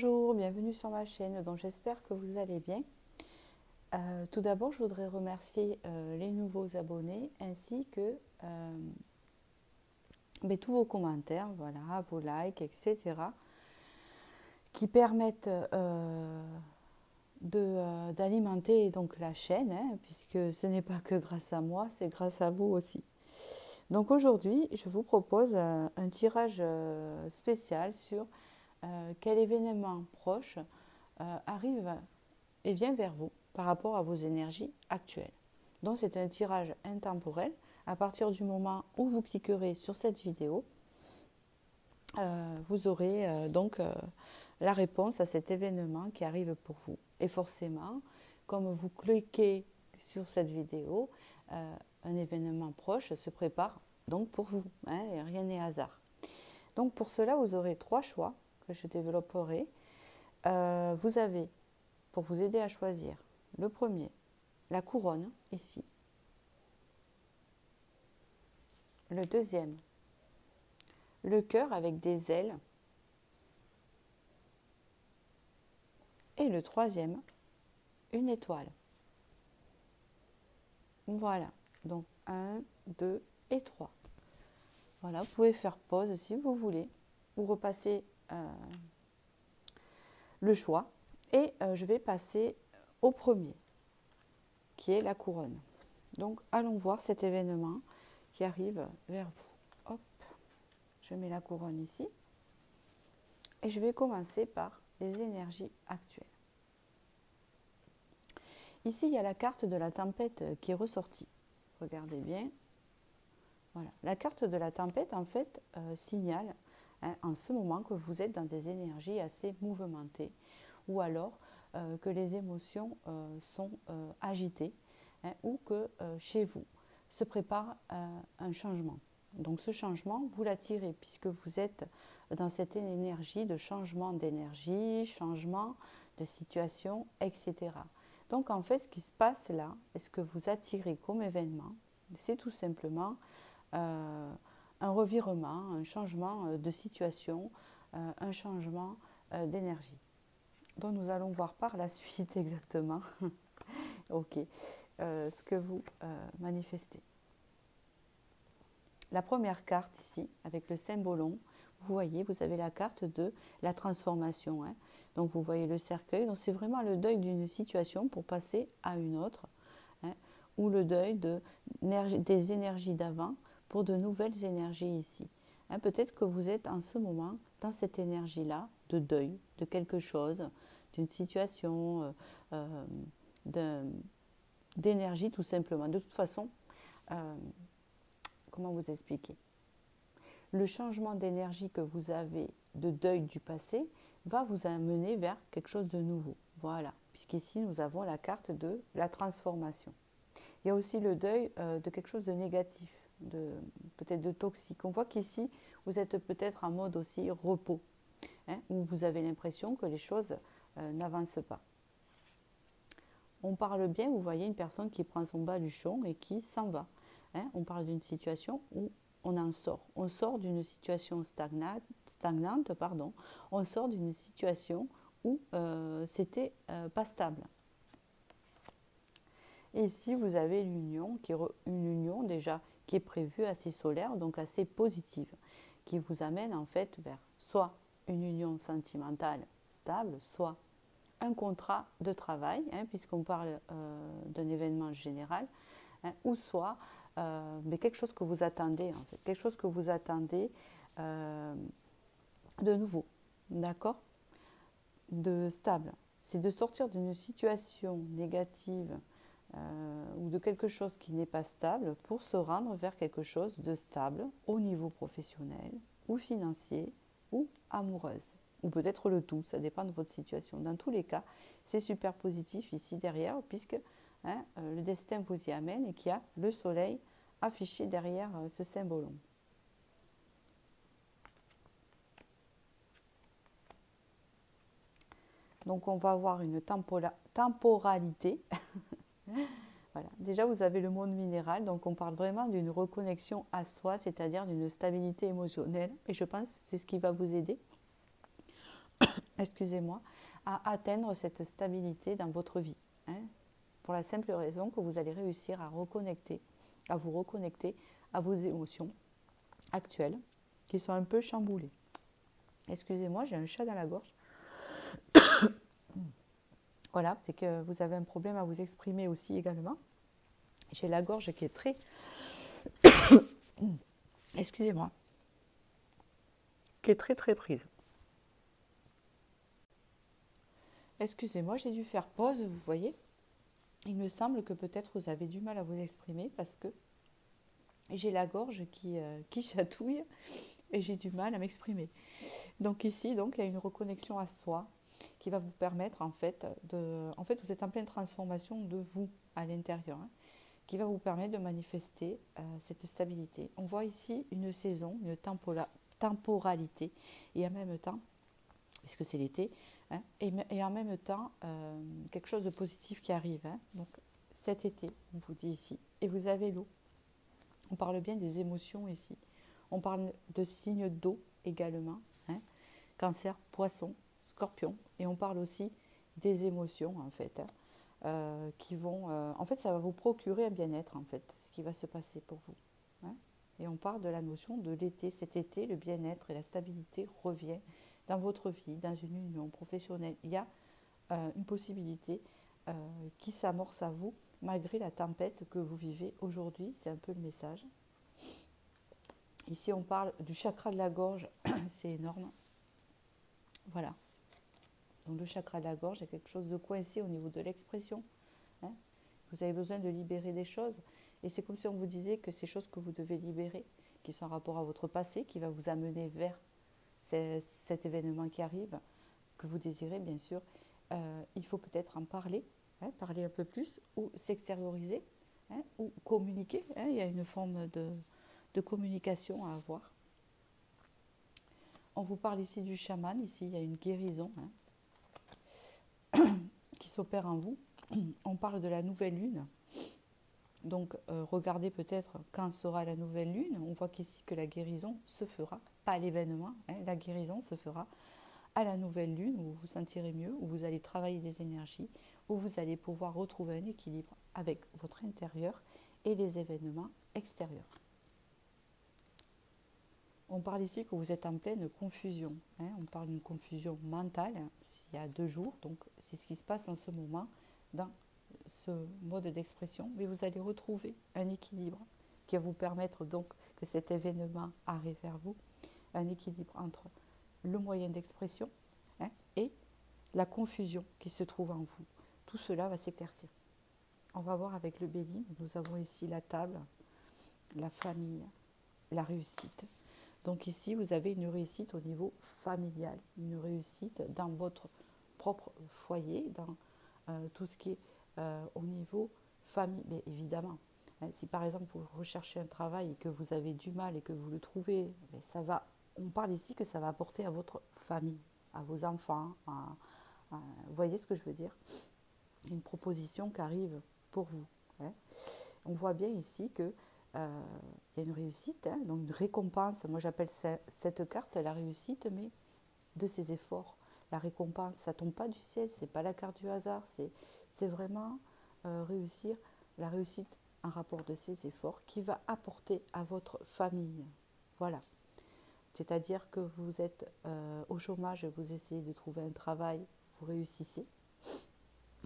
Bonjour, bienvenue sur ma chaîne, donc j'espère que vous allez bien. Tout d'abord, je voudrais remercier les nouveaux abonnés ainsi que tous vos commentaires, voilà, vos likes, etc. qui permettent d'alimenter donc la chaîne, hein, puisque ce n'est pas que grâce à moi, c'est grâce à vous aussi. Donc aujourd'hui, je vous propose un tirage spécial sur quel événement proche arrive et vient vers vous par rapport à vos énergies actuelles. Donc c'est un tirage intemporel. À partir du moment où vous cliquerez sur cette vidéo, vous aurez la réponse à cet événement qui arrive pour vous. Et forcément, comme vous cliquez sur cette vidéo, un événement proche se prépare donc pour vous, hein, et rien n'est hasard. Donc pour cela, vous aurez 3 choix que je développerai. Vous avez, pour vous aider à choisir, le premier, la couronne, ici. Le deuxième, le cœur avec des ailes. Et le troisième, une étoile. Voilà, donc 1, 2 et 3. Voilà, vous pouvez faire pause si vous voulez, ou repasser le choix. Et je vais passer au premier, qui est la couronne. Donc allons voir cet événement qui arrive vers vous. Hop, je mets la couronne ici. Et je vais commencer par les énergies actuelles. Ici, il y a la carte de la tempête qui est ressortie. Regardez bien. Voilà. La carte de la tempête, en fait, signale en ce moment que vous êtes dans des énergies assez mouvementées ou alors que les émotions sont agitées, ou que chez vous se prépare un changement. Donc ce changement, vous l'attirez puisque vous êtes dans cette énergie de changement d'énergie, changement de situation, etc. Donc en fait, ce qui se passe là, et ce que vous attirez comme événement, c'est tout simplement un revirement, un changement de situation, un changement d'énergie, dont nous allons voir par la suite exactement ok, ce que vous manifestez. La première carte ici, avec le symbolon, vous voyez, vous avez la carte de la transformation. Hein. Donc vous voyez le cercueil, donc c'est vraiment le deuil d'une situation pour passer à une autre, hein, ou le deuil des énergies d'avant pour de nouvelles énergies ici. Hein, peut-être que vous êtes en ce moment dans cette énergie-là de deuil de quelque chose, d'une situation, d'énergie tout simplement. De toute façon, comment vous expliquer? Le changement d'énergie que vous avez de deuil du passé va vous amener vers quelque chose de nouveau. Voilà, puisqu'ici nous avons la carte de la transformation. Il y a aussi le deuil de quelque chose de négatif, peut-être de toxique. On voit qu'ici, vous êtes peut-être en mode aussi repos, hein, où vous avez l'impression que les choses n'avancent pas. On parle bien, vous voyez, une personne qui prend son baluchon et qui s'en va. Hein. On parle d'une situation où on en sort. On sort d'une situation stagnante, pardon. On sort d'une situation où c'était pas stable. Et ici, vous avez l'union, une union déjà qui est prévue assez solaire, donc assez positive, qui vous amène en fait vers soit une union sentimentale stable, soit un contrat de travail, hein, puisqu'on parle d'un événement général, hein, ou soit mais quelque chose que vous attendez, en fait, quelque chose que vous attendez de nouveau, d'accord, de stable. C'est de sortir d'une situation négative ou de quelque chose qui n'est pas stable pour se rendre vers quelque chose de stable au niveau professionnel ou financier ou amoureuse. Ou peut-être le tout, ça dépend de votre situation. Dans tous les cas, c'est super positif ici derrière, puisque hein, le destin vous y amène et qu'il y a le soleil affiché derrière ce symbolon. Donc on va avoir une temporalité. Voilà. Déjà, vous avez le monde minéral, donc on parle vraiment d'une reconnexion à soi, c'est-à-dire d'une stabilité émotionnelle. Et je pense que c'est ce qui va vous aider excusez-moi, à atteindre cette stabilité dans votre vie. Hein, pour la simple raison que vous allez réussir à vous reconnecter à vos émotions actuelles qui sont un peu chamboulées. Excusez-moi, j'ai un chat dans la gorge. Voilà, c'est que vous avez un problème à vous exprimer aussi également. J'ai la gorge qui est très... Excusez-moi. Qui est très très prise. Excusez-moi, j'ai dû faire pause, vous voyez. Il me semble que peut-être vous avez du mal à vous exprimer parce que j'ai la gorge qui chatouille et j'ai du mal à m'exprimer. Donc ici, donc, il y a une reconnexion à soi qui va vous permettre en fait de... En fait, vous êtes en pleine transformation de vous à l'intérieur, hein, qui va vous permettre de manifester cette stabilité. On voit ici une saison, une temporalité et en même temps, puisque c'est l'été, hein, et en même temps quelque chose de positif qui arrive. Hein. Donc cet été, on vous dit ici, et vous avez l'eau. On parle bien des émotions ici. On parle de signes d'eau également, hein, Cancer, Poisson, Scorpion, et on parle aussi des émotions en fait, hein, qui vont, en fait, ça va vous procurer un bien-être en fait, ce qui va se passer pour vous. Hein. Et on parle de la notion de l'été. Cet été, le bien-être et la stabilité revient dans votre vie, dans une union professionnelle. Il y a une possibilité qui s'amorce à vous malgré la tempête que vous vivez aujourd'hui. C'est un peu le message. Ici, on parle du chakra de la gorge. C'est énorme. Voilà. Donc le chakra de la gorge est quelque chose de coincé au niveau de l'expression. Hein. Vous avez besoin de libérer des choses. Et c'est comme si on vous disait que ces choses que vous devez libérer, qui sont en rapport à votre passé, qui va vous amener vers cet événement qui arrive, que vous désirez bien sûr, il faut peut-être en parler, hein, parler un peu plus, ou s'extérioriser, hein, ou communiquer. Hein, il y a une forme de communication à avoir. On vous parle ici du chaman, ici il y a une guérison, hein, qui s'opère en vous. On parle de la nouvelle lune. Donc regardez peut-être quand sera la nouvelle lune. On voit qu'ici que la guérison se fera, pas l'événement, hein, la guérison se fera à la nouvelle lune où vous vous sentirez mieux, où vous allez travailler des énergies, où vous allez pouvoir retrouver un équilibre avec votre intérieur et les événements extérieurs. On parle ici que vous êtes en pleine confusion. Hein, on parle d'une confusion mentale, hein, il y a 2 jours, donc c'est ce qui se passe en ce moment dans ce mode d'expression, mais vous allez retrouver un équilibre qui va vous permettre donc que cet événement arrive vers vous, un équilibre entre le moyen d'expression, hein, et la confusion qui se trouve en vous. Tout cela va s'éclaircir. On va voir avec le Bélier, nous avons ici la table, la famille, la réussite. Donc ici, vous avez une réussite au niveau familial, une réussite dans votre propre foyer, dans tout ce qui est au niveau famille. Mais évidemment, hein, si par exemple vous recherchez un travail et que vous avez du mal et que vous le trouvez, ça va, on parle ici que ça va apporter à votre famille, à vos enfants. Vous voyez ce que je veux dire? Une proposition qui arrive pour vous. Hein. On voit bien ici que il y a une réussite, hein, donc une récompense. Moi j'appelle cette carte la réussite, mais de ses efforts. La récompense, ça ne tombe pas du ciel, c'est pas la carte du hasard, c'est vraiment réussir, la réussite en rapport de ses efforts qui va apporter à votre famille. Voilà. C'est-à-dire que vous êtes au chômage, vous essayez de trouver un travail, vous réussissez.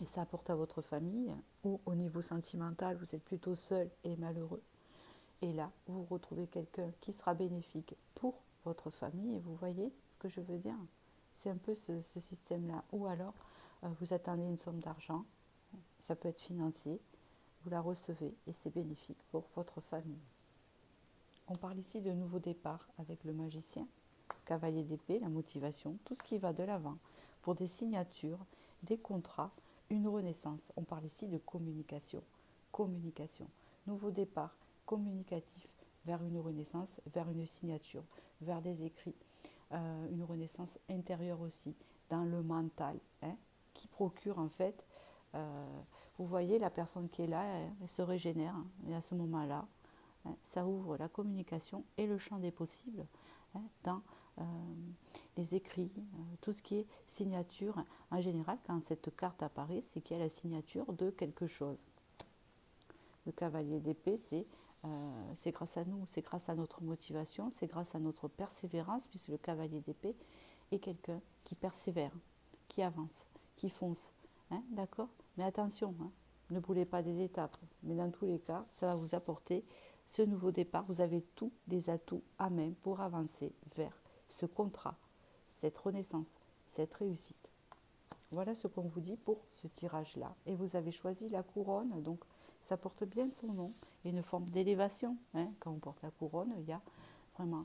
Et ça apporte à votre famille, ou au niveau sentimental, vous êtes plutôt seul et malheureux. Et là, vous retrouvez quelqu'un qui sera bénéfique pour votre famille. Et vous voyez ce que je veux dire? C'est un peu ce système-là. Ou alors, vous attendez une somme d'argent, ça peut être financier, vous la recevez et c'est bénéfique pour votre famille. On parle ici de nouveau départ avec le magicien, cavalier d'épée, la motivation, tout ce qui va de l'avant pour des signatures, des contrats, une renaissance. On parle ici de communication. Communication. Nouveau départ communicatif vers une renaissance, vers une signature, vers des écrits. Une renaissance intérieure aussi, dans le mental, hein, qui procure en fait, vous voyez la personne qui est là, elle se régénère, hein, et à ce moment-là, hein, ça ouvre la communication et le champ des possibles, hein, dans les écrits, tout ce qui est signature. En général, quand cette carte apparaît, c'est qu'il y a la signature de quelque chose. Le cavalier d'épée, c'est grâce à nous, c'est grâce à notre motivation, c'est grâce à notre persévérance, puisque le cavalier d'épée est quelqu'un qui persévère, qui avance, qui fonce. Hein, d'accord? Mais attention, hein, ne brûlez pas des étapes. Mais dans tous les cas, ça va vous apporter ce nouveau départ. Vous avez tous les atouts à main pour avancer vers ce contrat, cette renaissance, cette réussite. Voilà ce qu'on vous dit pour ce tirage-là. Et vous avez choisi la couronne, donc ça porte bien son nom. Il y a une forme d'élévation. Hein. Quand on porte la couronne, il y a vraiment,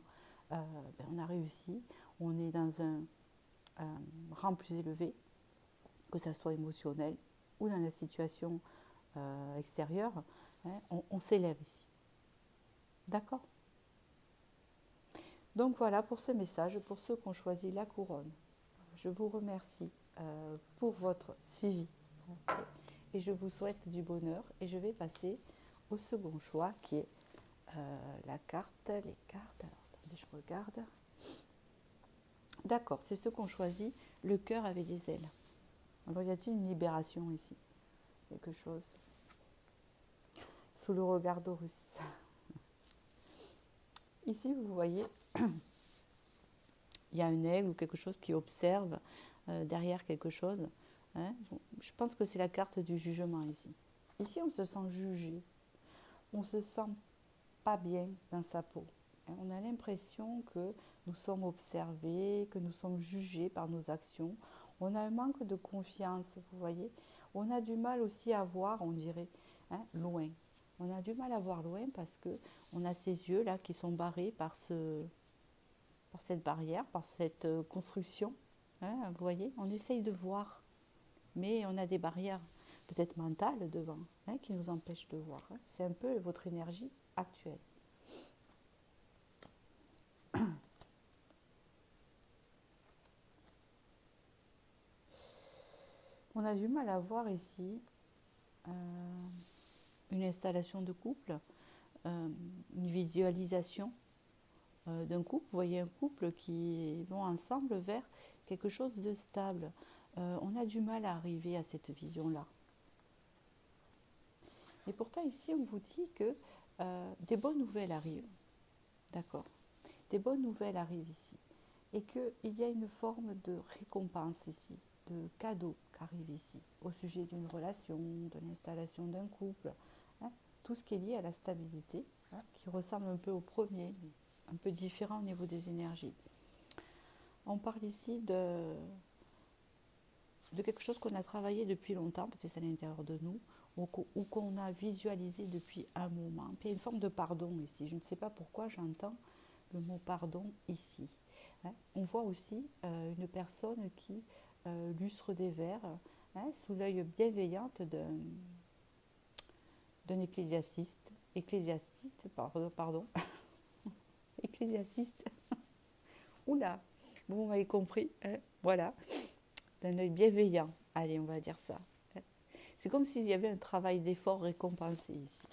on a réussi. On est dans un rang plus élevé, que ça soit émotionnel ou dans la situation extérieure. Hein, on s'élève ici. D'accord? Donc voilà pour ce message, pour ceux qui ont choisi la couronne. Je vous remercie pour votre suivi et je vous souhaite du bonheur et je vais passer au second choix qui est la carte, les cartes. Alors attendez, je regarde. D'accord, c'est ceux qui ont choisi le cœur avec des ailes. Alors y a-t-il une libération ici? Quelque chose sous le regard d'Horus. Ici vous voyez, il y a un aigle ou quelque chose qui observe derrière quelque chose. Hein. Je pense que c'est la carte du jugement ici. Ici, on se sent jugé. On se sent pas bien dans sa peau. On a l'impression que nous sommes observés, que nous sommes jugés par nos actions. On a un manque de confiance, vous voyez. On a du mal aussi à voir, on dirait, hein, loin. On a du mal à voir loin parce que on a ces yeux là qui sont barrés par cette barrière, par cette construction. Hein, vous voyez, on essaye de voir, mais on a des barrières peut-être mentales devant, hein, qui nous empêchent de voir. Hein. C'est un peu votre énergie actuelle. On a du mal à voir ici une installation de couple, une visualisation d'un couple. Vous voyez un couple qui vont ensemble vers quelque chose de stable. On a du mal à arriver à cette vision-là. Et pourtant ici, on vous dit que des bonnes nouvelles arrivent. D'accord. Des bonnes nouvelles arrivent ici. Et qu'il y a une forme de récompense ici, de cadeau qui arrive ici, au sujet d'une relation, de l'installation d'un couple. Hein, tout ce qui est lié à la stabilité, hein, qui ressemble un peu au premier, un peu différent au niveau des énergies. On parle ici de quelque chose qu'on a travaillé depuis longtemps, peut-être à l'intérieur de nous, ou qu'on a visualisé depuis un moment. Puis il y a une forme de pardon ici. Je ne sais pas pourquoi j'entends le mot pardon ici. Hein. On voit aussi une personne qui lustre des verres, hein, sous l'œil bienveillant d'un ecclésiastiste, pardon, ecclésiastiste, oula, vous m'avez compris, hein, voilà, d'un œil bienveillant, allez, on va dire ça. C'est comme s'il y avait un travail d'effort récompensé ici.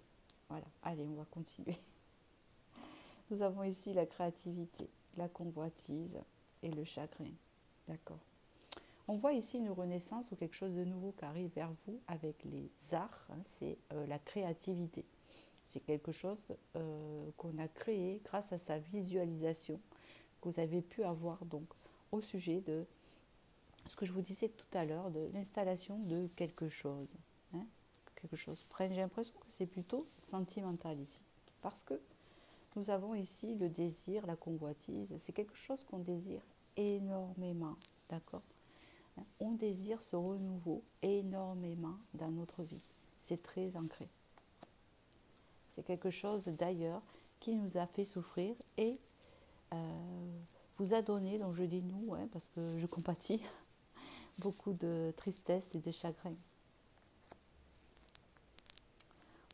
Voilà, allez, on va continuer. Nous avons ici la créativité, la convoitise et le chagrin. D'accord. On voit ici une renaissance ou quelque chose de nouveau qui arrive vers vous avec les arts. Hein, c'est la créativité. C'est quelque chose qu'on a créé grâce à sa visualisation que vous avez pu avoir donc au sujet de ce que je vous disais tout à l'heure, de l'installation de quelque chose. Hein, quelque chose. J'ai l'impression que c'est plutôt sentimental ici. Parce que nous avons ici le désir, la convoitise. C'est quelque chose qu'on désire énormément. D'accord ? On désire ce renouveau énormément dans notre vie. C'est très ancré. C'est quelque chose d'ailleurs qui nous a fait souffrir et vous a donné, donc je dis nous, hein, parce que je compatis, beaucoup de tristesse et de chagrin.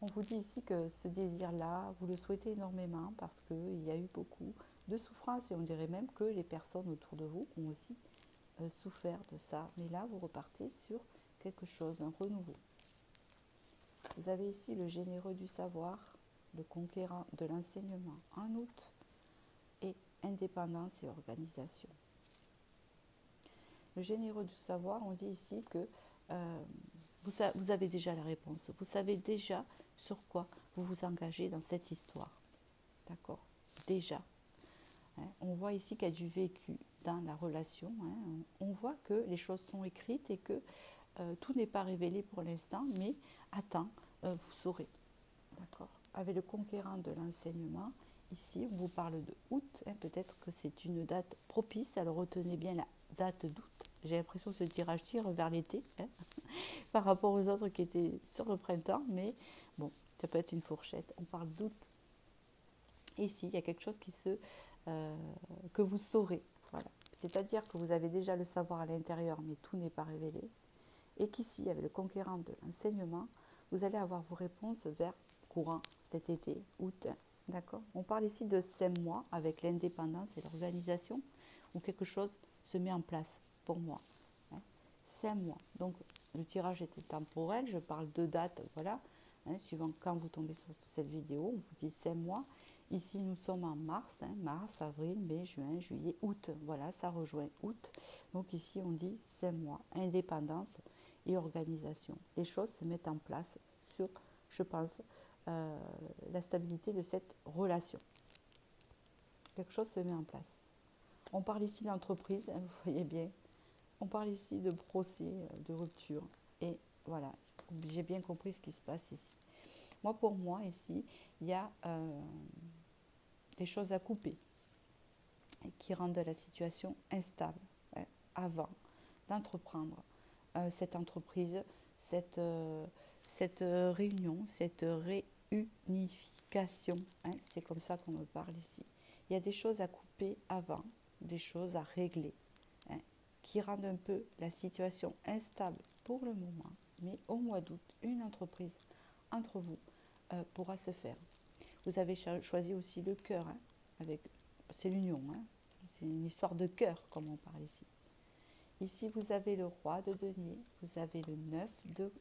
On vous dit ici que ce désir-là, vous le souhaitez énormément parce qu'il y a eu beaucoup de souffrance et on dirait même que les personnes autour de vous ont aussi souffert de ça. Mais là, vous repartez sur quelque chose, un renouveau. Vous avez ici le généreux du savoir, le conquérant de l'enseignement en août et indépendance et organisation. le généreux du savoir, on dit ici que vous avez déjà la réponse. Vous savez déjà sur quoi vous vous engagez dans cette histoire. D'accord? Déjà. Hein, on voit ici qu'il y a du vécu dans la relation. Hein, on voit que les choses sont écrites et que tout n'est pas révélé pour l'instant, mais attends, vous saurez. D'accord? Avec le conquérant de l'enseignement, ici, on vous parle de août. Hein, peut-être que c'est une date propice. Alors retenez bien la date d'août. J'ai l'impression que ce tirage tire vers l'été, hein, par rapport aux autres qui étaient sur le printemps. Mais bon, ça peut être une fourchette. On parle d'août. Ici, il y a quelque chose que vous saurez. Voilà. C'est-à-dire que vous avez déjà le savoir à l'intérieur, mais tout n'est pas révélé. Et qu'ici, avec le conquérant de l'enseignement, vous allez avoir vos réponses vers courant cet été, août. D'accord? On parle ici de 5 mois avec l'indépendance et l'organisation, où quelque chose se met en place pour moi. 5 mois. Donc, le tirage était temporel. Je parle de date, voilà. Suivant quand vous tombez sur cette vidéo, on vous dit 5 mois. Ici, nous sommes en mars, mars, avril, mai, juin, juillet, août. Voilà, ça rejoint août. Donc ici, on dit 5 mois. Indépendance et organisation. Les choses se mettent en place sur, je pense, la stabilité de cette relation. Quelque chose se met en place. On parle ici d'entreprise, vous voyez bien. On parle ici de procès, de rupture. Et voilà, j'ai bien compris ce qui se passe ici. Moi, pour moi, ici, il y a des choses à couper qui rendent la situation instable avant d'entreprendre cette entreprise, cette réunion, cette réunification. C'est comme ça qu'on me parle ici. Il y a des choses à couper avant, des choses à régler, qui rendent un peu la situation instable pour le moment. Mais au mois d'août, une entreprise entre vous pourra se faire. Vous avez choisi aussi le cœur, c'est l'union, c'est une histoire de cœur comme on parle ici. Ici, vous avez le roi de denier, vous avez le 9 de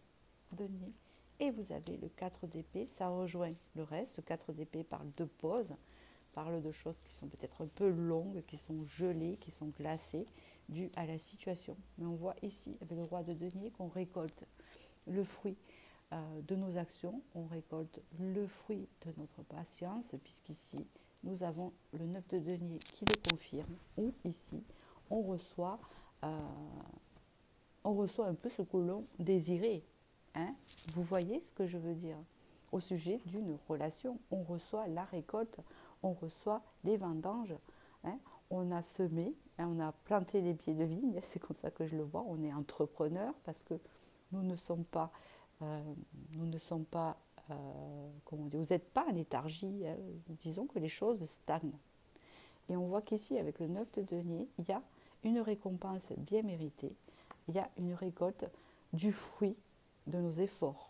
denier et vous avez le 4 d'épée. Ça rejoint le reste. Le 4 d'épée parle de pause, parle de choses qui sont peut-être un peu longues, qui sont gelées, qui sont glacées, dues à la situation. Mais on voit ici, avec le roi de denier, qu'on récolte le fruit de nos actions, on récolte le fruit de notre patience, puisqu'ici, nous avons le 9 de denier qui le confirme, ou ici, on reçoit un peu ce que l'on désirait. Vous voyez ce que je veux dire? Au sujet d'une relation, on reçoit la récolte, on reçoit les vendanges. On a semé, on a planté des pieds de vigne, c'est comme ça que je le vois. On est entrepreneur parce que nous ne sommes pas, comment dire, vous n'êtes pas en léthargie. Disons que les choses stagnent. Et on voit qu'ici, avec le 9 de denier, il y a une récompense bien méritée. Il y a une récolte du fruit de nos efforts.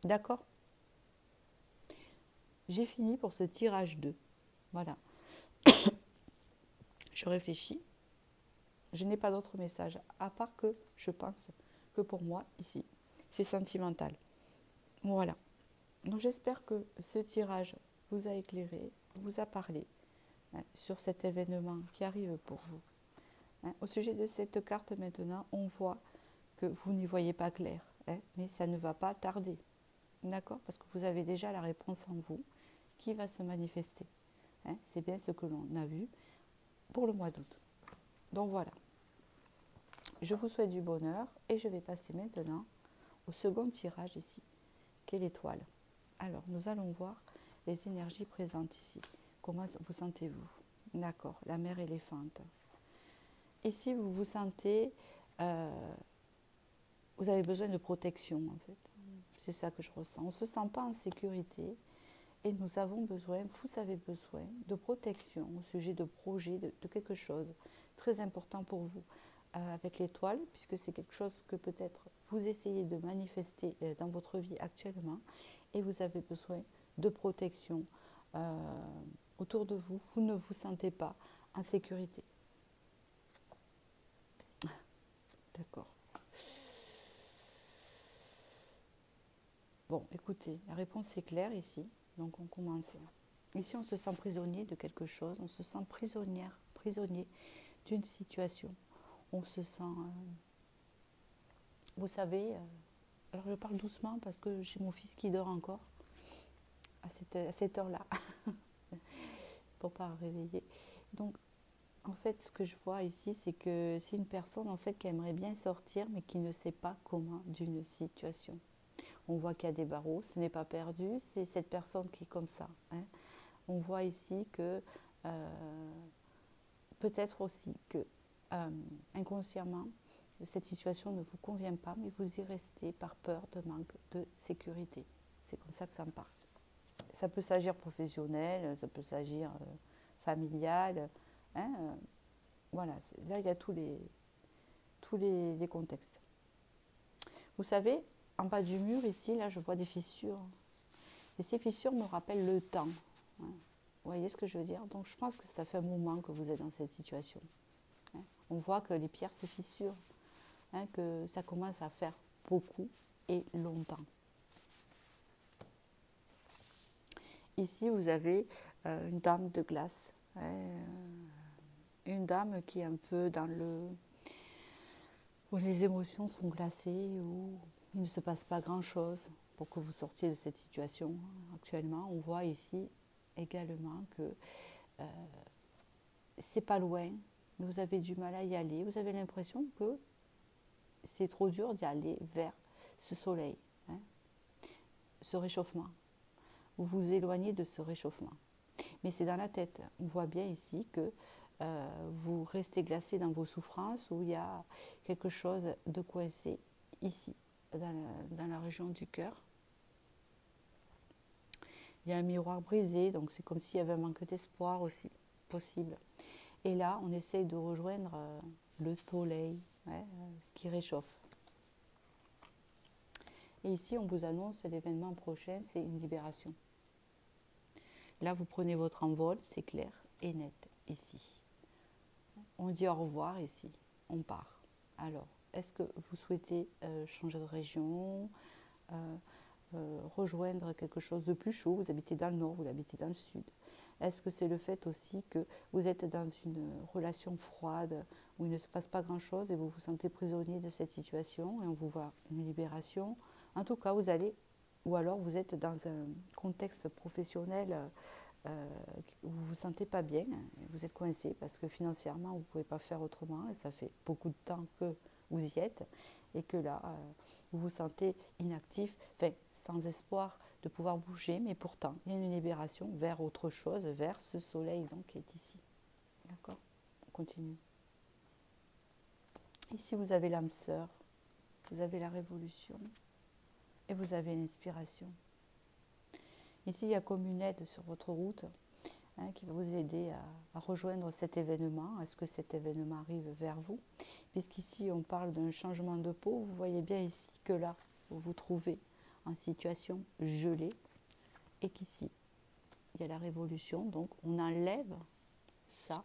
D'accord? J'ai fini pour ce tirage 2. Voilà. Je réfléchis. Je n'ai pas d'autre message, à part que je pense que pour moi, ici, c'est sentimental. Voilà. Donc j'espère que ce tirage vous a éclairé, vous a parlé sur cet événement qui arrive pour vous. Au sujet de cette carte maintenant, on voit que vous n'y voyez pas clair, mais ça ne va pas tarder. D'accord? Parce que vous avez déjà la réponse en vous qui va se manifester. C'est bien ce que l'on a vu pour le mois d'août. Donc voilà. Je vous souhaite du bonheur et je vais passer maintenant au second tirage ici, qui est l'étoile. Alors, nous allons voir les énergies présentes ici. Comment vous sentez-vous? D'accord, la mère éléphante. Ici, vous vous sentez... vous avez besoin de protection, en fait. C'est ça que je ressens. On ne se sent pas en sécurité et nous avons besoin, vous avez besoin de protection au sujet de projets, de quelque chose très important pour vous. Avec l'étoile, puisque c'est quelque chose que peut-être vous essayez de manifester dans votre vie actuellement et vous avez besoin de protection autour de vous. Vous ne vous sentez pas en sécurité. D'accord. Bon, écoutez, la réponse est claire ici, donc on commence. Ici, on se sent prisonnier de quelque chose, on se sent prisonnier d'une situation. on se sent, vous savez, alors je parle doucement parce que j'ai mon fils qui dort encore à cette heure-là, pour ne pas réveiller. Donc, en fait, ce que je vois ici, c'est que c'est une personne en fait qui aimerait bien sortir, mais qui ne sait pas comment d'une situation. On voit qu'il y a des barreaux, ce n'est pas perdu, c'est cette personne qui est comme ça. Hein. On voit ici que peut-être aussi que inconsciemment, cette situation ne vous convient pas, mais vous y restez par peur de manque de sécurité. C'est comme ça que ça me parle. Ça peut s'agir professionnel, ça peut s'agir familial. Hein, voilà, là il y a tous les contextes. Vous savez, en bas du mur ici, là je vois des fissures. Et ces fissures me rappellent le temps. Hein. Vous voyez ce que je veux dire? Donc je pense que ça fait un moment que vous êtes dans cette situation. Hein. On voit que les pierres se fissurent, hein, que ça commence à faire beaucoup et longtemps. Ici, vous avez une dame de glace. Hein, une dame qui est un peu dans le... où les émotions sont glacées, où il ne se passe pas grand-chose pour que vous sortiez de cette situation. Actuellement, on voit ici également que c'est pas loin, mais vous avez du mal à y aller. Vous avez l'impression que c'est trop dur d'y aller vers ce soleil, hein, ce réchauffement. Vous vous éloignez de ce réchauffement. Mais c'est dans la tête. On voit bien ici que vous restez glacé dans vos souffrances, où il y a quelque chose de coincé ici, dans la région du cœur. Il y a un miroir brisé, donc c'est comme s'il y avait un manque d'espoir aussi possible. Et là, on essaye de rejoindre le soleil, hein, ce qui réchauffe. Et ici, on vous annonce l'événement prochain, c'est une libération. Là, vous prenez votre envol, c'est clair et net ici. On dit au revoir ici, on part. Alors, est-ce que vous souhaitez changer de région, rejoindre quelque chose de plus chaud? Vous habitez dans le nord, vous habitez dans le sud. Est-ce que c'est le fait aussi que vous êtes dans une relation froide où il ne se passe pas grand-chose et vous vous sentez prisonnier de cette situation et on vous voit une libération? En tout cas, vous allez, ou alors vous êtes dans un contexte professionnel où vous ne vous sentez pas bien, vous êtes coincé parce que financièrement vous ne pouvez pas faire autrement et ça fait beaucoup de temps que vous y êtes et que là vous vous sentez inactif, enfin, sans espoir de pouvoir bouger, mais pourtant il y a une libération vers autre chose, vers ce soleil donc, qui est ici. D'accord? On continue. Ici vous avez l'âme sœur, vous avez la révolution et vous avez l'inspiration. Ici il y a comme une aide sur votre route, hein, qui va vous aider à rejoindre cet événement. Est-ce que cet événement arrive vers vous? Puisqu'ici on parle d'un changement de peau, vous voyez bien ici que là vous vous trouvez en situation gelée et qu'ici il y a la révolution, donc on enlève ça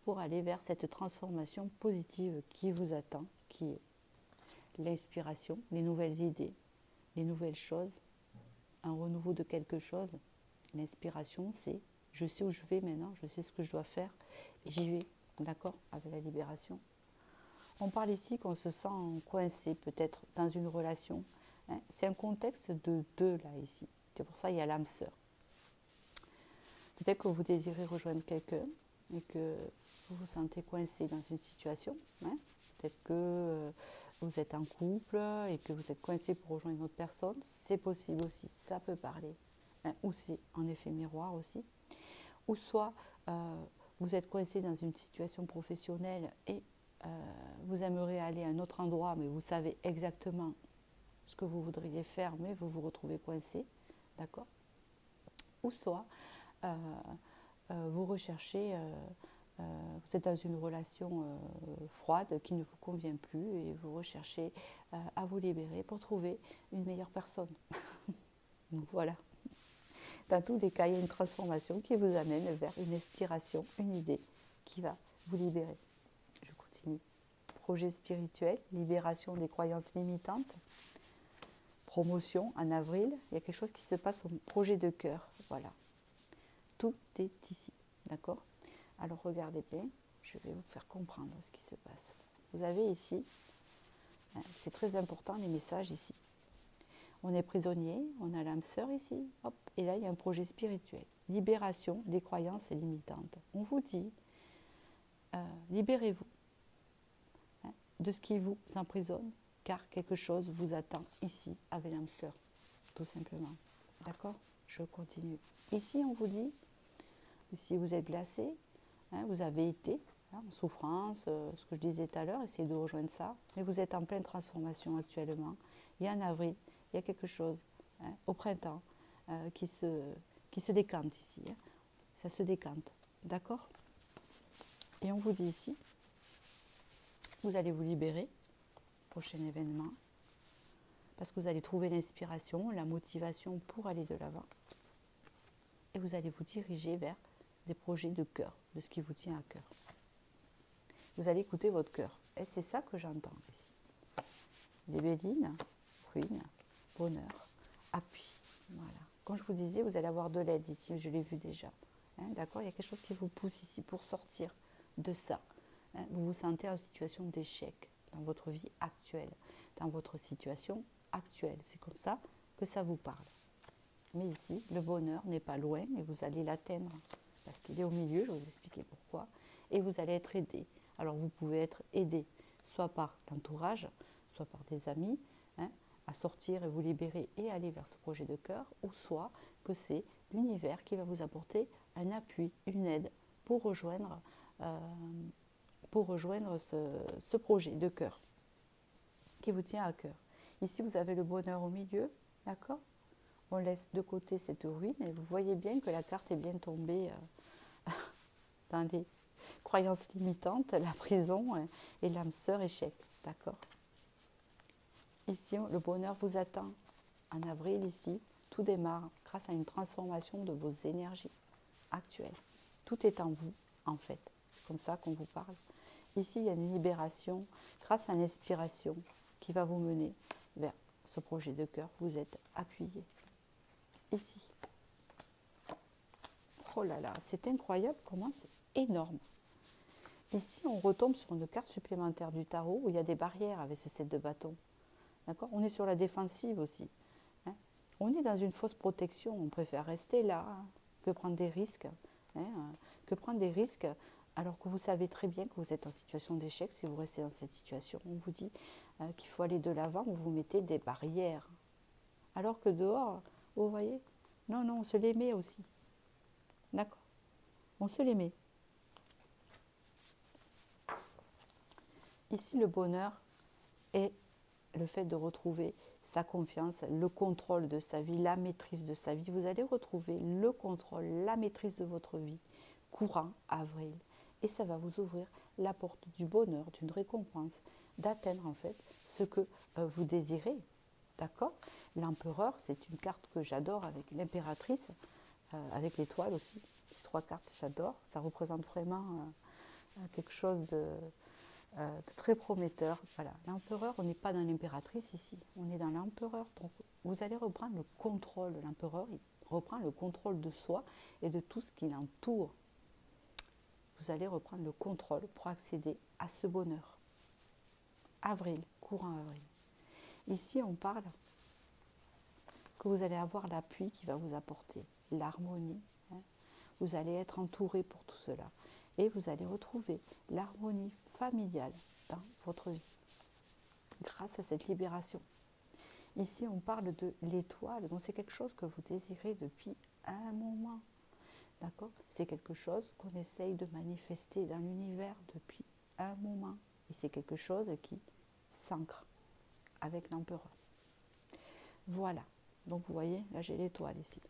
pour aller vers cette transformation positive qui vous attend, qui est l'inspiration, les nouvelles idées, les nouvelles choses, un renouveau de quelque chose. L'inspiration, c'est je sais où je vais maintenant, je sais ce que je dois faire, et j'y vais, d'accord, avec la libération. On parle ici qu'on se sent coincé peut-être dans une relation. Hein. C'est un contexte de deux là ici. C'est pour ça qu'il y a l'âme sœur. Peut-être que vous désirez rejoindre quelqu'un et que vous vous sentez coincé dans une situation. Hein. Peut-être que vous êtes en couple et que vous êtes coincé pour rejoindre une autre personne. C'est possible aussi, ça peut parler. Hein. Ou c'est en effet miroir aussi. Ou soit vous êtes coincé dans une situation professionnelle et vous aimeriez aller à un autre endroit, mais vous savez exactement ce que vous voudriez faire, mais vous vous retrouvez coincé, d'accord? Ou soit vous recherchez, vous êtes dans une relation froide qui ne vous convient plus et vous recherchez à vous libérer pour trouver une meilleure personne. Donc voilà. Dans tous les cas, il y a une transformation qui vous amène vers une inspiration, une idée qui va vous libérer. Je continue. Projet spirituel, libération des croyances limitantes, promotion en avril. Il y a quelque chose qui se passe au projet de cœur. Voilà. Tout est ici. D'accord? Alors regardez bien. Je je vais vous faire comprendre ce qui se passe. Vous avez ici, hein, c'est très important les messages ici. On est prisonnier, on a l'âme sœur ici, hop, et là il y a un projet spirituel. Libération des croyances limitantes. On vous dit, libérez-vous, hein, de ce qui vous emprisonne, car quelque chose vous attend ici avec l'âme sœur, tout simplement. D'accord? Je continue. Ici on vous dit, si vous êtes glacé, hein, vous avez été hein, en souffrance, ce que je disais tout à l'heure, essayez de rejoindre ça, mais vous êtes en pleine transformation actuellement. Et en avril, il y a quelque chose, hein, au printemps, qui se décante ici. Hein. Ça se décante, d'accord? Et on vous dit ici, vous allez vous libérer, prochain événement, parce que vous allez trouver l'inspiration, la motivation pour aller de l'avant. Et vous allez vous diriger vers des projets de cœur, de ce qui vous tient à cœur. Vous allez écouter votre cœur. Et c'est ça que j'entends ici. Libelline, ruine, bonheur, appui. Voilà. Comme je vous disais, vous allez avoir de l'aide ici, je l'ai vu déjà. Hein, d'accord? Il y a quelque chose qui vous pousse ici pour sortir de ça. Hein, vous vous sentez en situation d'échec dans votre vie actuelle, dans votre situation actuelle. C'est comme ça que ça vous parle. Mais ici, le bonheur n'est pas loin et vous allez l'atteindre. Parce qu'il est au milieu, je vais vous expliquer pourquoi. Et vous allez être aidé. Alors vous pouvez être aidé soit par l'entourage, soit par des amis, hein, à sortir et vous libérer et aller vers ce projet de cœur, ou soit que c'est l'univers qui va vous apporter un appui, une aide pour rejoindre ce projet de cœur qui vous tient à cœur. Ici, vous avez le bonheur au milieu, d'accord? On laisse de côté cette ruine et vous voyez bien que la carte est bien tombée dans les croyances limitantes, la prison et l'âme sœur échec, d'accord? Ici, le bonheur vous attend. En avril, ici, tout démarre grâce à une transformation de vos énergies actuelles. Tout est en vous, en fait. C'est comme ça qu'on vous parle. Ici, il y a une libération grâce à l'inspiration qui va vous mener vers ce projet de cœur. Vous êtes appuyé. Ici. Oh là là, c'est incroyable comment c'est énorme. Ici, on retombe sur une carte supplémentaire du tarot où il y a des barrières avec ce 7 de bâton. D'accord? On est sur la défensive aussi. Hein? On est dans une fausse protection. On préfère rester là que prendre des risques. Hein? Que prendre des risques alors que vous savez très bien que vous êtes en situation d'échec si vous restez dans cette situation. On vous dit qu'il faut aller de l'avant, vous vous mettez des barrières. Alors que dehors, vous voyez, non, on se les met aussi. D'accord? On se les met. Ici, le bonheur est le fait de retrouver sa confiance, le contrôle de sa vie, la maîtrise de sa vie. Vous allez retrouver le contrôle, la maîtrise de votre vie courant avril. Et ça va vous ouvrir la porte du bonheur, d'une récompense, d'atteindre en fait ce que vous désirez. D'accord? L'empereur, c'est une carte que j'adore avec l'impératrice, avec l'étoile aussi. Les 3 cartes, j'adore. Ça représente vraiment quelque chose de très prometteur. Voilà. L'empereur, on n'est pas dans l'impératrice ici, on est dans l'empereur. Donc vous allez reprendre le contrôle. L'empereur, il reprend le contrôle de soi et de tout ce qui l'entoure. Vous allez reprendre le contrôle pour accéder à ce bonheur. Avril, courant avril. Ici, on parle que vous allez avoir l'appui qui va vous apporter l'harmonie. Hein. Vous allez être entouré pour tout cela. Et vous allez retrouver l'harmonie familiale dans votre vie grâce à cette libération. Ici, on parle de l'étoile. Donc, c'est quelque chose que vous désirez depuis un moment. D'accord? C'est quelque chose qu'on essaye de manifester dans l'univers depuis un moment. Et c'est quelque chose qui s'ancre avec l'empereur. Voilà. Donc, vous voyez, là, j'ai l'étoile ici.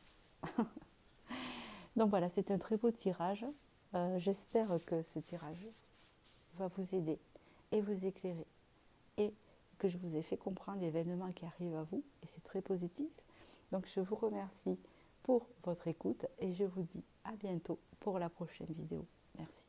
Donc, voilà, c'est un très beau tirage. J'espère que ce tirage va vous aider et vous éclairer. Et que je vous ai fait comprendre l'événement qui arrive à vous. Et c'est très positif. Donc, je vous remercie pour votre écoute et je vous dis à bientôt pour la prochaine vidéo. Merci.